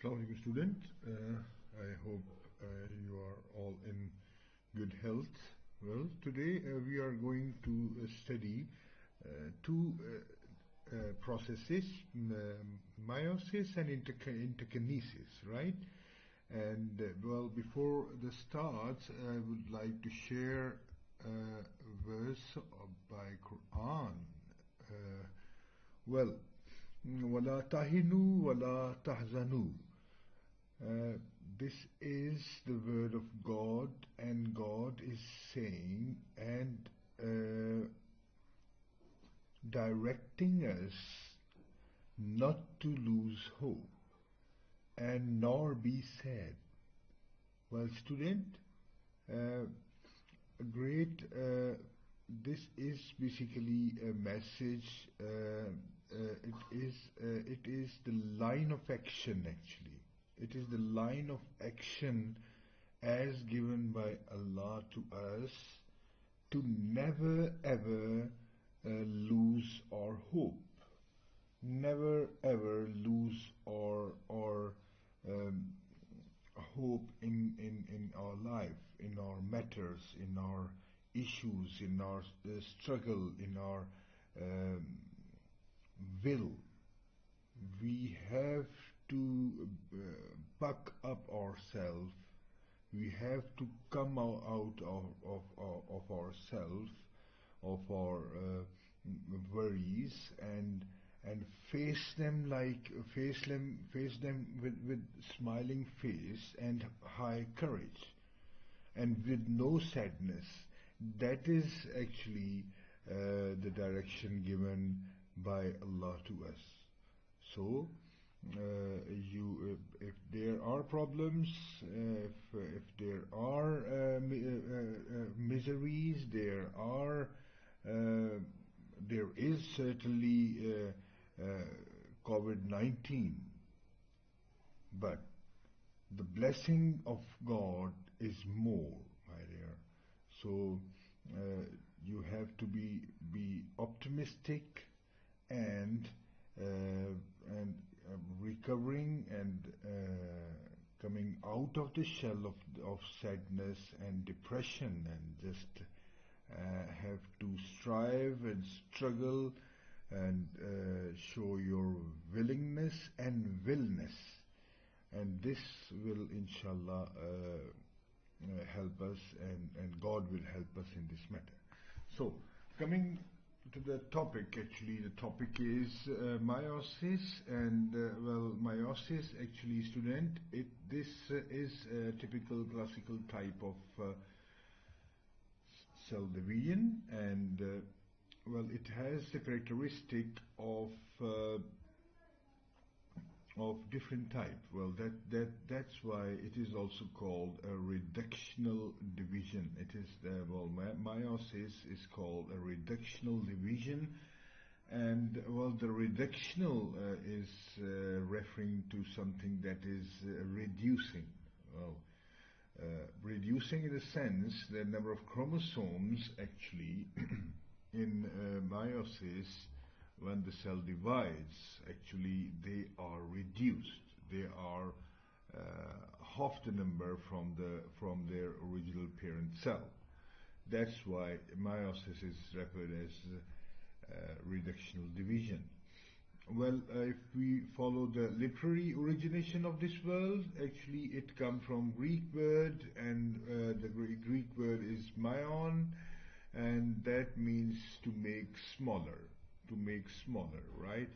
Assalamu alaikum student. I hope you are all in good health. Well, today we are going to study two processes, meiosis and interkinesis, right? And well, before the start, I would like to share a verse by Quran. وَلَا تَهِنُوا وَلَا تَحْزَنُوا. This is the word of God, and God is saying and directing us not to lose hope and nor be sad. Well, student, this is basically a message. It is the line of action actually. It is the line of action as given by Allah to us to never ever lose our hope. Never ever lose our hope in our life, in our matters, in our issues, in our struggle, in our will. We have to buck up ourselves. We have to come out of ourselves, of our worries, and face them with smiling face and high courage, and with no sadness. That is actually the direction given by Allah to us. So if there are problems, if there are miseries, there is certainly COVID-19, but the blessing of God is more, my dear. So you have to be optimistic and recovering and coming out of the shell of sadness and depression, and just have to strive and struggle and show your willingness and willness, and this will inshallah help us, and God will help us in this matter. So coming to the topic, actually the topic is meiosis, and meiosis actually, student, this is a typical classical type of cell division, and it has the characteristic of different type. Well, that's why it is also called a reductional division. It is meiosis is called a reductional division, and the reductional is referring to something that is reducing. Reducing in the sense the number of chromosomes actually in meiosis. When the cell divides, actually they are reduced. They are half the number from their original parent cell. That's why meiosis is referred as reductional division. Well, if we follow the literary origination of this word, actually it comes from Greek word, and the Greek word is maion, and that means to make smaller. Right?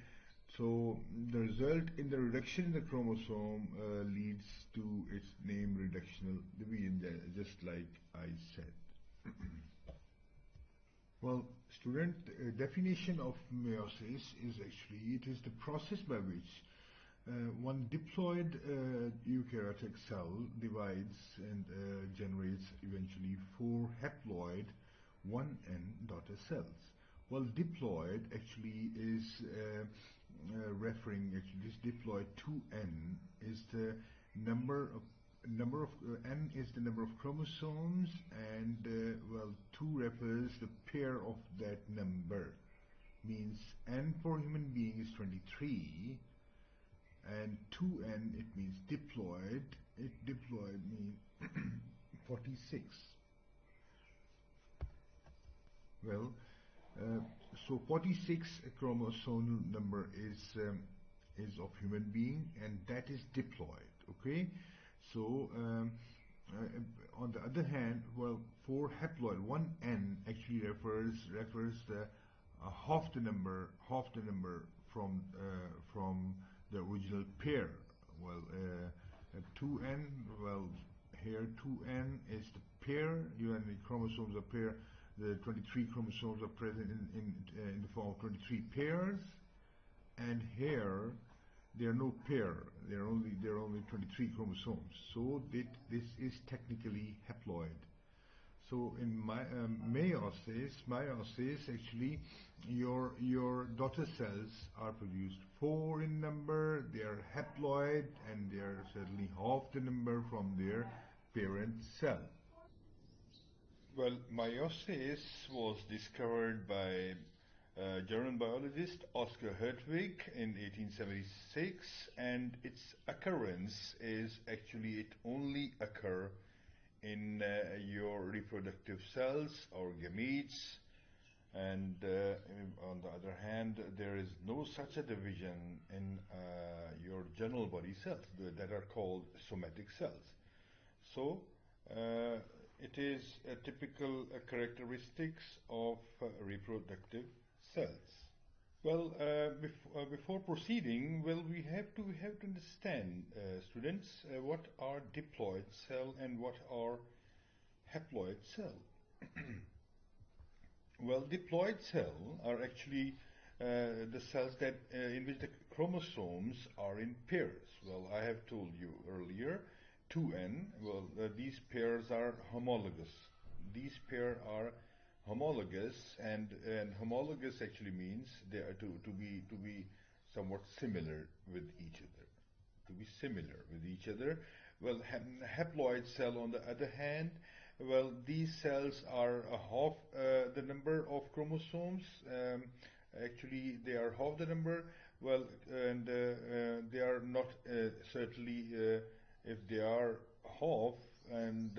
So the result in the reduction in the chromosome leads to its name, reductional division, just like I said. Well, student, definition of meiosis is actually, it is the process by which one diploid eukaryotic cell divides and generates eventually 4 haploid 1N daughter cells. Well, diploid actually is referring, actually this diploid 2N is the number of N is the number of chromosomes, and 2 refers the pair of that number. Means N for human being is 23, and 2n, it means diploid. Diploid means 46. Well, so 46 chromosomal number is of human being, and that is diploid. Okay, so on the other hand, well, for haploid, 1n actually refers the half the number from the original pair. Well, 2n, well, here 2n is the pair. You and the chromosomes are pair. The 23 chromosomes are present in the form of 23 pairs, and here there are no pair. There are only 23 chromosomes. So this is technically haploid. So in meiosis, actually, your daughter cells are produced 4 in number. They are haploid, and they are certainly half the number from their parent cell. Well, meiosis was discovered by German biologist Oscar Hertwig in 1876, and its occurrence is actually, it only occur in your reproductive cells or gametes, and on the other hand, there is no such a division in your general body cells that are called somatic cells. So it is a typical characteristics of reproductive cells. Well, before proceeding, well, we have to understand, students, what are diploid cell and what are haploid cell. Well, diploid cell are actually the cells that in which the chromosomes are in pairs. Well, I have told you earlier, 2n. Well, these pairs are homologous. These pairs are homologous, and homologous actually means they are to be somewhat similar with each other. To be similar with each other. Well, haploid cell, on the other hand, well, these cells are half the number of chromosomes. Actually, they are half the number. Well, and they are not certainly. If they are half, and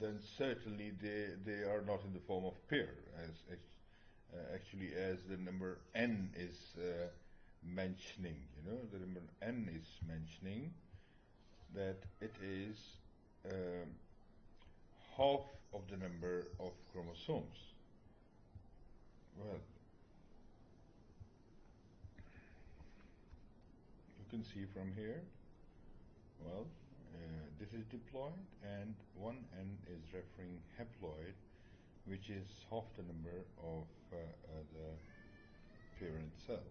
then certainly they are not in the form of pair, as actually as the number n is mentioning. You know, the number n is mentioning that it is half of the number of chromosomes. Well, you can see from here. Well, this is diploid, and 1n is referring haploid, which is half the number of the parent cell.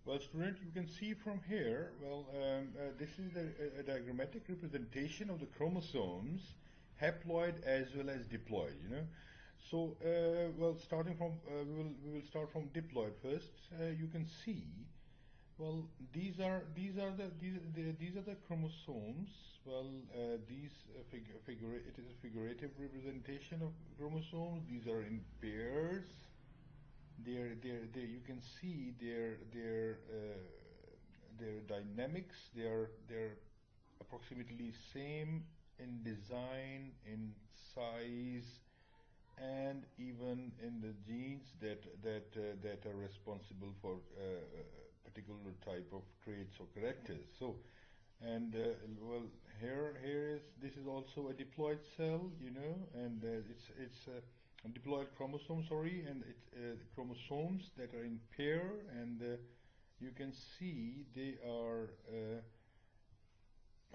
Well, student, you can see from here, well, this is a diagrammatic representation of the chromosomes, haploid as well as diploid, you know. So, well, starting from, we will start from diploid first. You can see, well, these are the chromosomes. Well, these it is a figurative representation of chromosomes. These are in pairs. You can see their dynamics. They're approximately same in design, in size, and even in the genes that are responsible for particular type of traits or characters. So, and well, this is also a diploid cell, you know, and it's a diploid chromosome, sorry, and it's chromosomes that are in pair, and you can see they are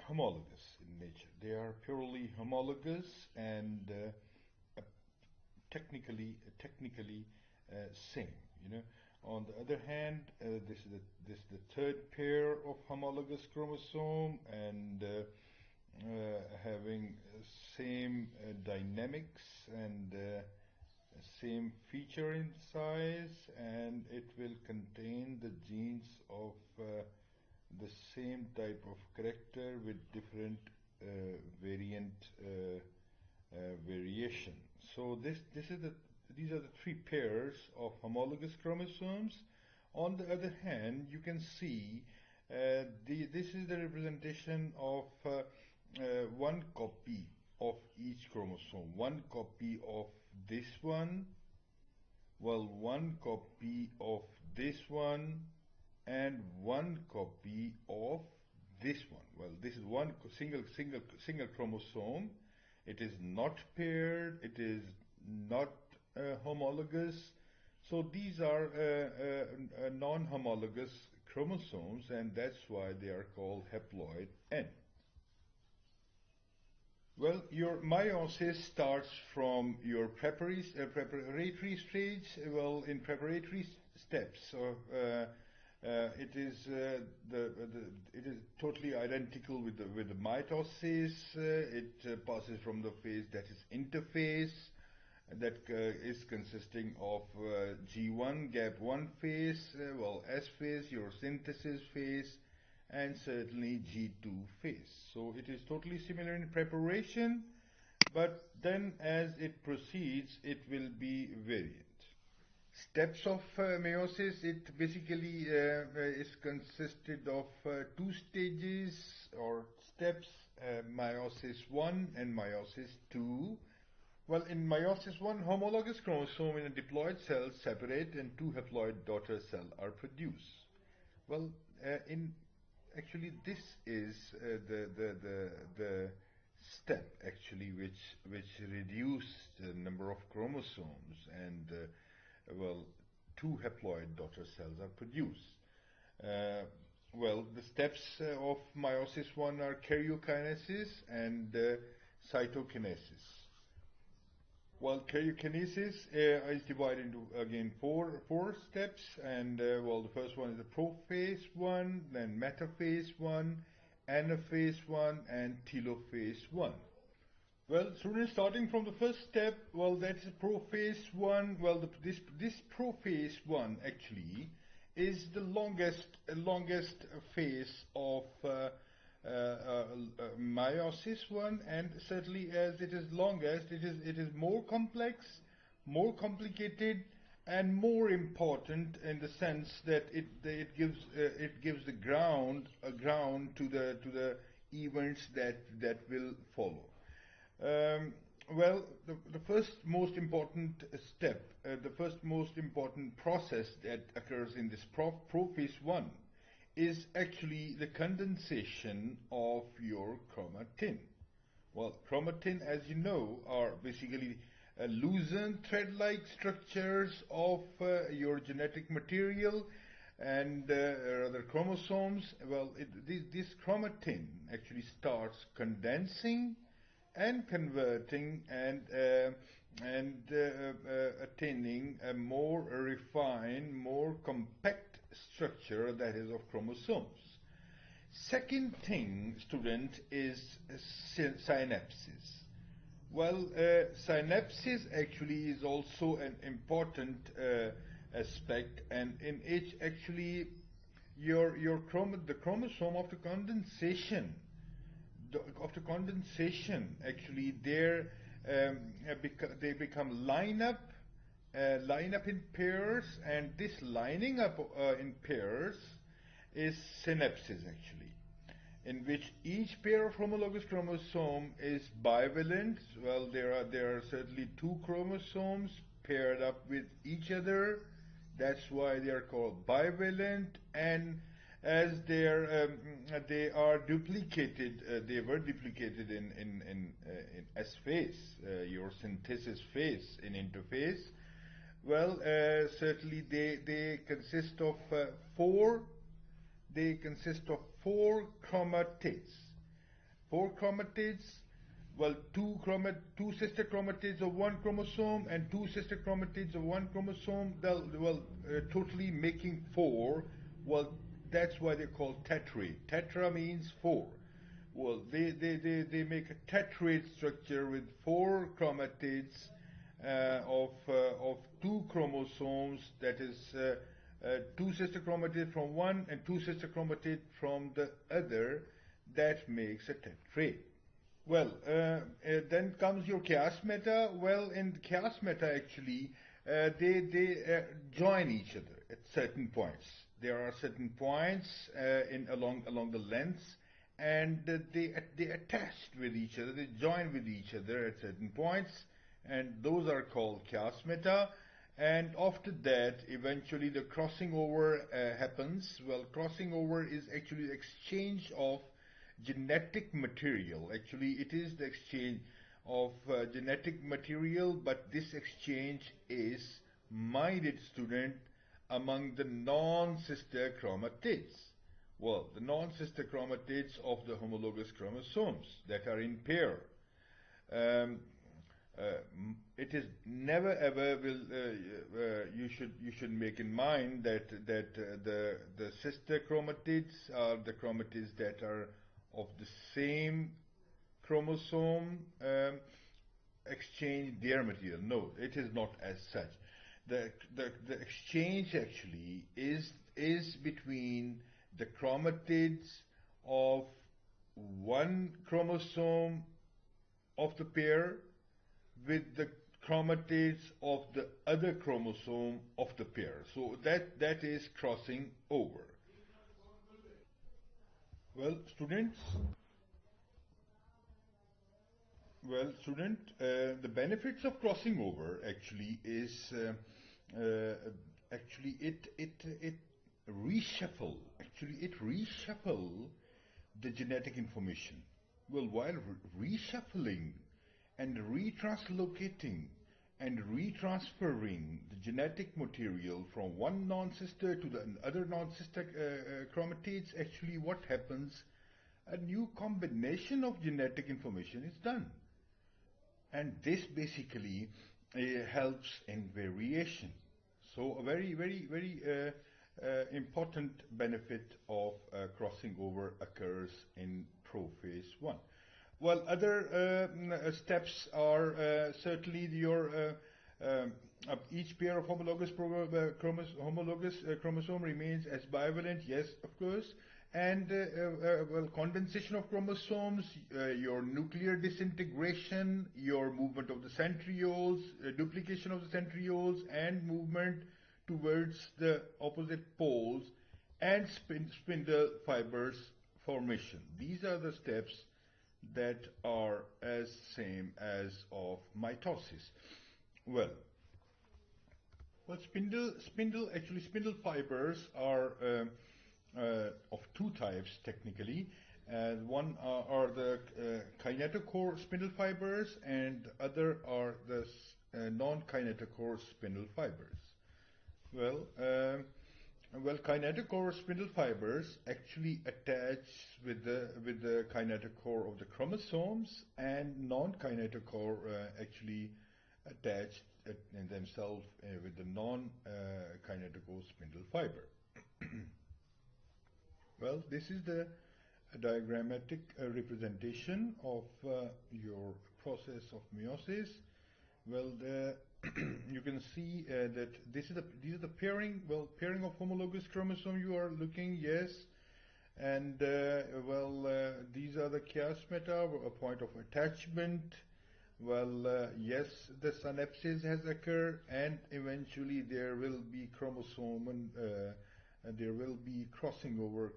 homologous in nature. They are purely homologous and technically same, you know. On the other hand, this is the third pair of homologous chromosome, and having same dynamics and same feature in size, and it will contain the genes of the same type of character with different variant variation. So these are the three pairs of homologous chromosomes. On the other hand, you can see this is the representation of one copy of each chromosome. One copy of this one, well, one copy of this one, and one copy of this one. Well, this is one single chromosome. It is not paired. It is not homologous. So these are non-homologous chromosomes, and that's why they are called haploid N. Well, your meiosis starts from your preparatory stage. Well, in preparatory steps, it is totally identical with the mitosis. It passes from the phase that is interphase, that is consisting of G1, gap1 phase, well, S phase, your synthesis phase, and certainly G2 phase. So it is totally similar in preparation, but then as it proceeds, it will be variant. Steps of meiosis, it basically is consisted of two stages or steps, meiosis 1 and meiosis 2. Well, in meiosis 1, homologous chromosome in a diploid cell separate and two haploid daughter cells are produced. Well, actually this is the step actually which reduce the number of chromosomes, and well, two haploid daughter cells are produced. Well, the steps of meiosis 1 are karyokinesis and cytokinesis. Well, karyokinesis is divided into, again, four steps, and well, the first one is the prophase 1, then metaphase 1, anaphase 1, and telophase 1. Well, students, starting from the first step, well, that's prophase 1. Well, this prophase 1 actually is the longest phase of meiosis 1, and certainly as it is longest, it is more complex, more complicated, and more important in the sense that it gives the ground to the events that will follow. Well, the first most important step, the first most important process that occurs in this prophase 1 is actually the condensation of your chromatin. Well, chromatin, as you know, are basically loosened thread-like structures of your genetic material and rather chromosomes. Well, this chromatin actually starts condensing and converting and attaining a more refined, more compact structure, that is of chromosomes. Second thing, student, is synapses. Well, synapses actually is also an important aspect, and in it actually the chromosome of the condensation actually they become line up in pairs, and this lining up in pairs is synapses actually, in which each pair of homologous chromosome is bivalent. Well, there are certainly two chromosomes paired up with each other. That's why they are called bivalent, and as they are duplicated, they were duplicated in S phase, your synthesis phase in interphase. Well, certainly they consist of four chromatids. Four chromatids. Well, two sister chromatids of one chromosome and two sister chromatids of one chromosome. Totally making four. Well, that's why they're called tetrad. Tetra means four. Well, they make a tetrad structure with four chromatids of two chromosomes. That is two sister chromatids from one and two sister chromatids from the other. That makes a tetrad. Well, then comes your chiasmata. Well, in chiasmata actually, they join each other. at certain points. There are certain points in along the lengths, and they attached with each other. They join with each other at certain points, and those are called chiasmata. And after that, eventually the crossing over happens. Well, crossing over is actually the exchange of genetic material. Actually, it is the exchange of genetic material, but this exchange is, my dear student, among the non-sister chromatids. Well, the non-sister chromatids of the homologous chromosomes that are in pair. Um, it is never ever will you should make in mind that the sister chromatids are the chromatids that are of the same chromosome exchange their material. No, it is not as such. The exchange actually is between the chromatids of one chromosome of the pair with the chromatids of the other chromosome of the pair. So that is crossing over. Well, students, the benefits of crossing over actually is actually it reshuffle actually it reshuffle the genetic information. Well, while reshuffling and retranslocating and retransferring the genetic material from one non-sister to the other non-sister chromatids, actually what happens, a new combination of genetic information is done. And this basically helps in variation. So a very important benefit of crossing over occurs in prophase 1. Well, other steps are certainly each pair of homologous chromosome remains as bivalent, yes, of course, and well, condensation of chromosomes, your nuclear disintegration, your movement of the centrioles, duplication of the centrioles, and movement towards the opposite poles, and spindle fibers formation. These are the steps that are as same as of mitosis. Well, spindle fibers are of two types technically. One are the kinetochore spindle fibers, and other are the non-kinetochore spindle fibers. Well, kinetochore spindle fibers actually attach with the kinetochore of the chromosomes, and non-kinetochore actually attach in themselves with the non-kinetochore spindle fiber. Well, this is the diagrammatic representation of your process of meiosis. Well, you can see that these are the pairing. Well, pairing of homologous chromosome you are looking, yes, and these are the chiasmata, a point of attachment. Well, yes, the synapses has occurred, and eventually there will be chromosome and there will be crossing over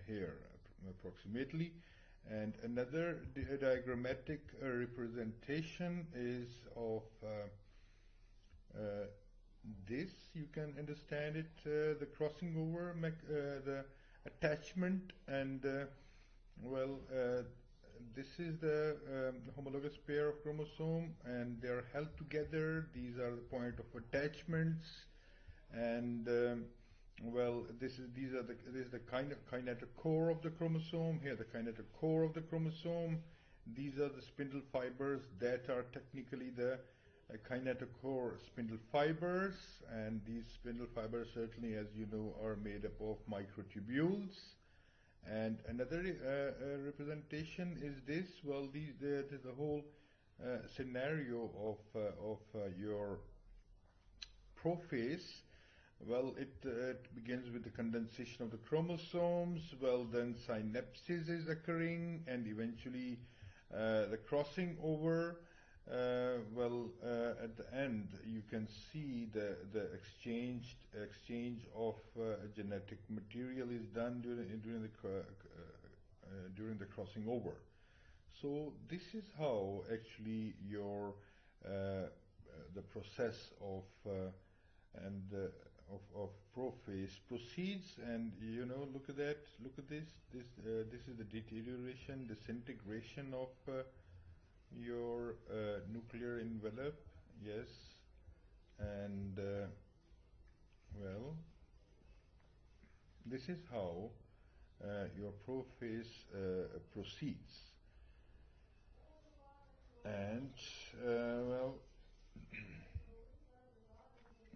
here approximately. And another diagrammatic representation is of this. You can understand it, the crossing over, the attachment, and this is the homologous pair of chromosome, and they are held together. These are the point of attachments, and this is the kinetochore of the chromosome. Here, the kinetochore of the chromosome. These are the spindle fibers that are technically the kinetochore spindle fibers, and these spindle fibers certainly, as you know, are made up of microtubules. And another representation is this. Well, the whole scenario of your prophase. Well, it begins with the condensation of the chromosomes. Well, then synapses is occurring, and eventually the crossing over. At the end, you can see the exchange of genetic material is done during the crossing over. So this is how actually your the process of prophase proceeds, and look at that, look at this. This is the deterioration, disintegration of your nuclear envelope. Yes, and this is how your prophase proceeds. And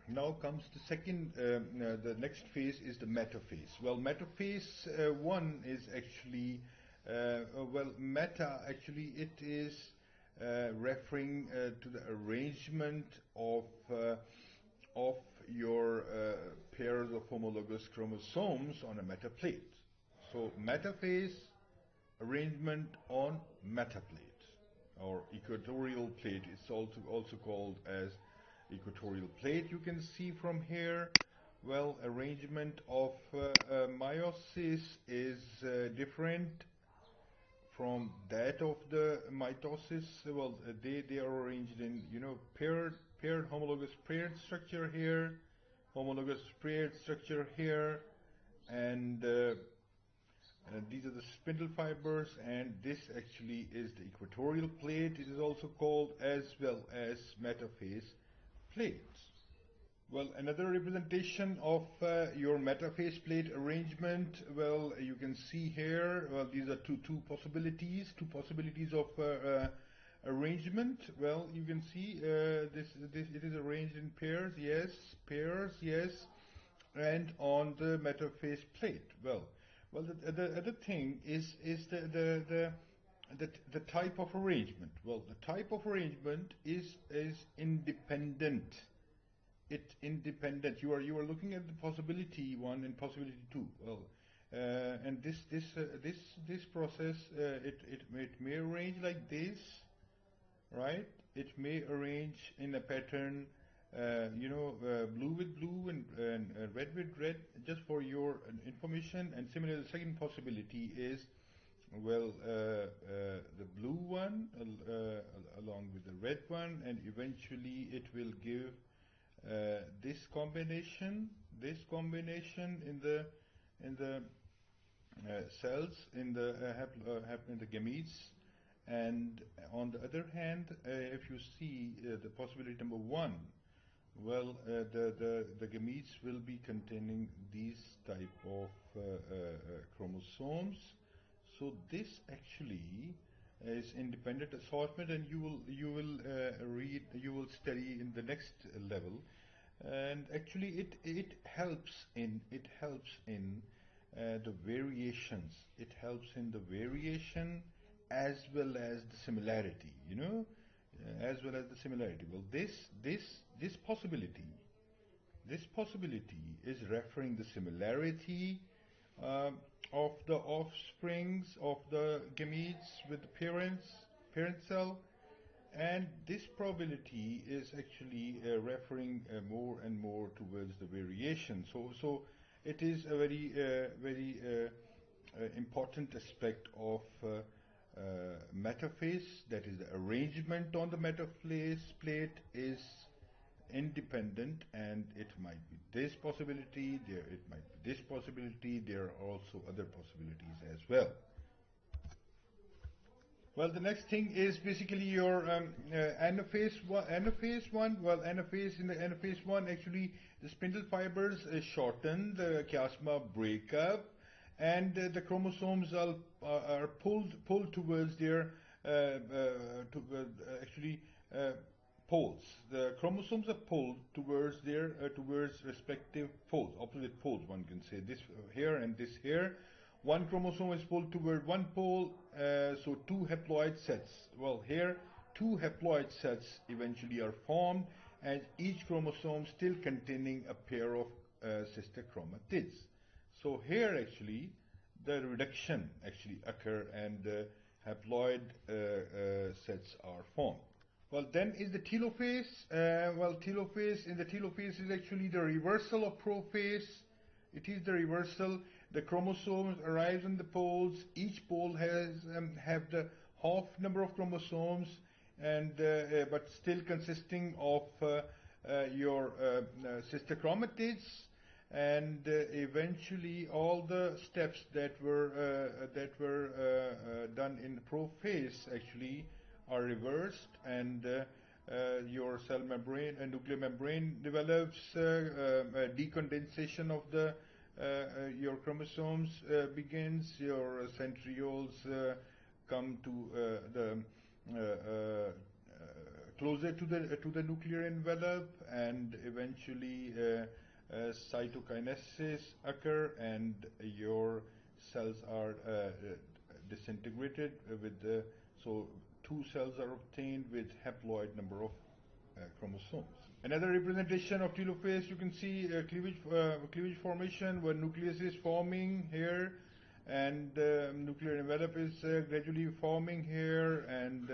now comes the second, the next phase is the metaphase. Well, metaphase 1 is actually, meta actually it is referring to the arrangement of your pairs of homologous chromosomes on a metaplate. So metaphase, arrangement on metaplate or equatorial plate. It's also called as equatorial plate. You can see from here, well, arrangement of meiosis is different from that of the mitosis. Well, they are arranged in paired homologous paired structure here, homologous paired structure here, and these are the spindle fibers, and this actually is the equatorial plate. It is also called as well as metaphase plate. Well, another representation of your metaphase plate arrangement, well, you can see here, well, these are two possibilities of arrangement. Well, you can see this it is arranged in pairs, yes, and on the metaphase plate. Well, the other thing is the type of arrangement. Well, the type of arrangement is independent. It's independent. You are looking at the possibility 1 and possibility 2. Well, and this process it may arrange like this, right? It may arrange in a pattern, blue with blue and red with red, just for your information. And similarly, the second possibility is, well, the blue one along with the red one, and eventually it will give this combination in the cells, in the gametes. And on the other hand, if you see the possibility number 1, well, the gametes will be containing these type of chromosomes. So this actually is independent assortment, and you will study in the next level. And actually it helps in the variations. It helps in the variation as well as the similarity, as well as the similarity. Well, this possibility is referring the similarity of the offsprings of the gametes with the parent cell, and this probability is actually referring more and more towards the variation. So it is a very important aspect of metaphase, that is the arrangement on the metaphase plate is independent, and it might be this possibility, it might be this possibility, there are also other possibilities as well. Well, the next thing is basically your anaphase one. Well, in the anaphase 1, actually the spindle fibers shorten, the chiasma break up, and the chromosomes are pulled towards their poles. The chromosomes are pulled towards their respective poles, opposite poles. One can say this here and this here. One chromosome is pulled toward one pole, so 2 haploid sets. Well, here 2 haploid sets eventually are formed, and each chromosome still containing a pair of sister chromatids. So here actually the reduction actually occur, and haploid sets are formed. Well, then is the telophase. In the telophase is actually the reversal of prophase. It is the reversal. The chromosomes arrive in the poles. Each pole has have the half number of chromosomes, and but still consisting of your sister chromatids, and eventually all the steps that were done in the prophase actually are reversed, and your cell membrane and nuclear membrane develops, decondensation of the your chromosomes begins, your centrioles come to the closer to the nuclear envelope, and eventually cytokinesis occur, and your cells are disintegrated with the so two cells are obtained with haploid number of chromosomes. Another representation of telophase, you can see cleavage formation where nucleus is forming here, and nuclear envelope is gradually forming here, and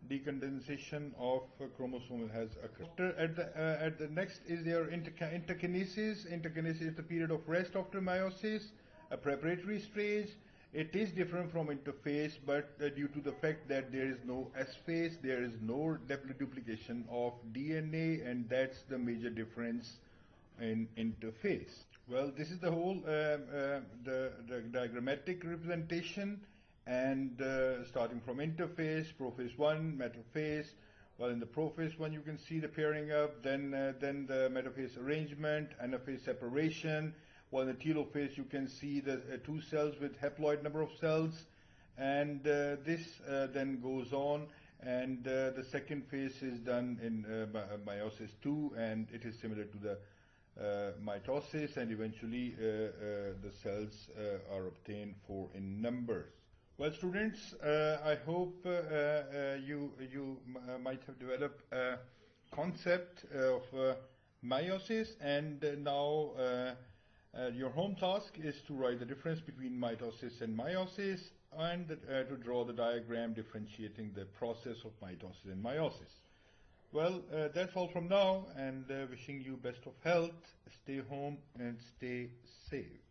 decondensation of chromosome has occurred. At the next is their interkinesis. Interkinesis is the period of rest after meiosis, a preparatory stage. It is different from interphase, but due to the fact that there is no S phase, there is no duplication of DNA, and that's the major difference in interphase. Well, this is the whole the diagrammatic representation, and starting from interphase, prophase 1, metaphase. Well, in the prophase 1 you can see the pairing up, then the metaphase arrangement, anaphase separation. While in the telophase you can see the two cells with haploid number of cells, and this then goes on, and the second phase is done in meiosis 2, and it is similar to the mitosis, and eventually the cells are obtained 4 in numbers. Well, students, I hope you might have developed a concept of meiosis, and now your home task is to write the difference between mitosis and meiosis, and to draw the diagram differentiating the process of mitosis and meiosis. Well, that's all from now, and wishing you best of health. Stay home and stay safe.